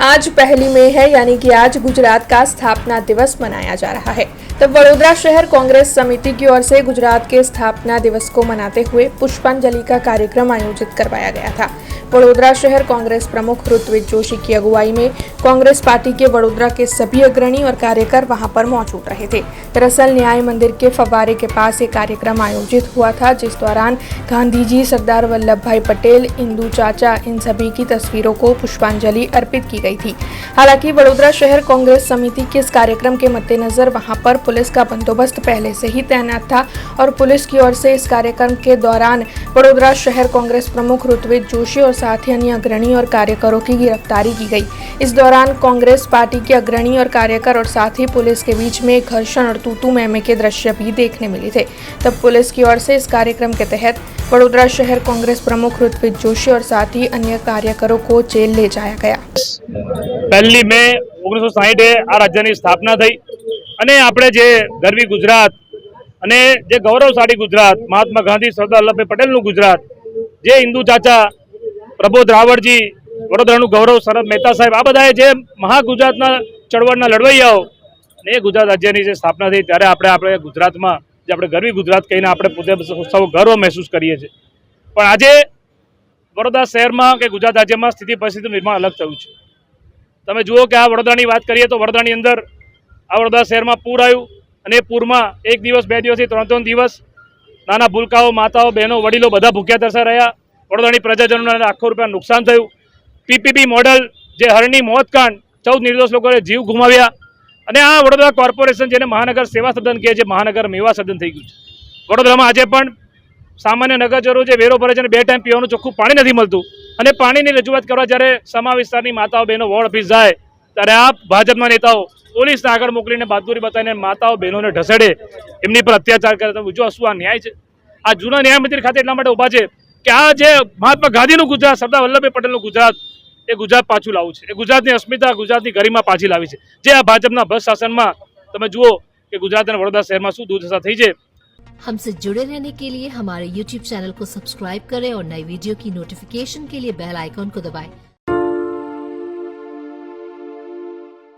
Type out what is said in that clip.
आज 1 मई है, यानी कि आज गुजरात का स्थापना दिवस मनाया जा रहा है। तब वडोदरा शहर कांग्रेस समिति की ओर से गुजरात के स्थापना दिवस को मनाते हुए पुष्पांजलि का कार्यक्रम आयोजित करवाया गया था। वडोदरा शहर कांग्रेस प्रमुख ऋत्विज जोशी की अगुवाई में कांग्रेस पार्टी के वडोदरा के सभी अग्रणी और कार्यकर वहां पर मौजूद रहे थे। दरअसल न्याय मंदिर के फव्वारे के पास एक कार्यक्रम आयोजित हुआ था, जिस दौरान गांधी जी, सरदार वल्लभ भाई पटेल, इंदू चाचा, इन सभी की तस्वीरों को पुष्पांजलि अर्पित की गई थी। हालांकि वडोदरा शहर कांग्रेस समिति के इस कार्यक्रम के मद्देनजर वहां पर पुलिस का बंदोबस्त पहले से ही तैनात था और पुलिस की ओर से इस कार्यक्रम के दौरान वडोदरा शहर कांग्रेस प्रमुख ऋत्विज जोशी और साथ ही अन्य अग्रणी और कार्यकरों की गिरफ्तारी की गई। इस दौरान कांग्रेस पार्टी के अग्रणी और कार्यकर और साथ ही पुलिस के बीच में घर्षण और तू-तू मैं-मैं के दृश्य भी देखने मिले थे। तब पुलिस की ओर से इस कार्यक्रम के तहत वडोदरा शहर कांग्रेस प्रमुख ऋत्विज जोशी और साथ ही अन्य कार्यकरों को जेल ले जाया गया। 1 મે 1960 આ રાજ્યની સ્થાપના થઈ અને આપણે જે ગરવી ગુજરાત અને જે ગૌરવશાળી ગુજરાત, મહાત્મા ગાંધી, સરદાર વલ્લભભાઈ પટેલનું ગુજરાત, જે હિન્દુ ચાચા, પ્રબોધ રાવળજી, વડોદરાનું ગૌરવ શરદ મહેતા સાહેબ, આ બધાએ જે મહાગુજરાતના ચળવળના લડવૈયાઓ ને ગુજરાત રાજ્યની જે સ્થાપના થઈ ત્યારે આપણે ગુજરાતમાં જે આપણે ગરવી ગુજરાત કહીને આપણે પોતે સૌ ગર્વ મહેસૂસ કરીએ છીએ। પણ આજે વડોદરા શહેરમાં કે ગુજરાત રાજ્યમાં સ્થિતિ પરિસ્થિતિનું નિર્માણ અલગ થયું છે। તમે જુઓ કે આ વડોદરાની વાત કરીએ તો વડોદરાની અંદર આ વડોદરા શહેરમાં પૂર આવ્યું અને એ પૂરમાં 1 દિવસ 2 દિવસથી 3 દિવસ નાના ભૂલકાઓ, માતાઓ, બહેનો, વડીલો બધા ભૂખ્યા તરસ્યા રહ્યા। વડોદરાની પ્રજાજનોને લાખો રૂપિયા નુકસાન થયું। પીપીપી મોડલ જે હરણી મોતકાંડ, 14 નિર્દોષ લોકોએ જીવ ગુમાવ્યા અને આ વડોદરા કોર્પોરેશન જેને મહાનગર સેવા સદન કહે છે, મહાનગર મેવા સદન થઈ ગયું છે। વડોદરામાં આજે પણ સામાન્ય નગરજનો જે વેરો ભરે છે અને 2 ટાઈમ પીવાનું ચોખ્ખું પાણી નથી મળતું અને પાણીની રજૂઆત કરવા જ્યારે સમા વિસ્તારની માતાઓ બહેનો વોર્ડ ઓફિસ જાય ત્યારે આ ભાજપના નેતાઓ પોલીસને આગળ મોકલીને બહાદુરી બતાવીને માતાઓ બહેનોને ઢસેડે, એમની પર અત્યાચાર કરે। તમે જો શું આ ન્યાય છે? આ જૂના ન્યાય મંદિર ખાતે એટલા માટે ઊભા છે કે આ જે મહાત્મા ગાંધીનું ગુજરાત, સરદાર વલ્લભભાઈ પટેલનું ગુજરાત, એ ગુજરાત પાછું લાવવું છે। એ ગુજરાતની અસ્મિતા, ગુજરાતની ગરિમા પાછી લાવી છે। જે આ ભાજપના ભ્રષ્ટ શાસનમાં તમે જુઓ કે ગુજરાત અને વડોદરા શહેરમાં શું દુર્દશા થઈ છે। हमसे जुड़े रहने के लिए हमारे YouTube चैनल को सब्सक्राइब करें और नई वीडियो की नोटिफिकेशन के लिए बेल आइकॉन को दबाएं।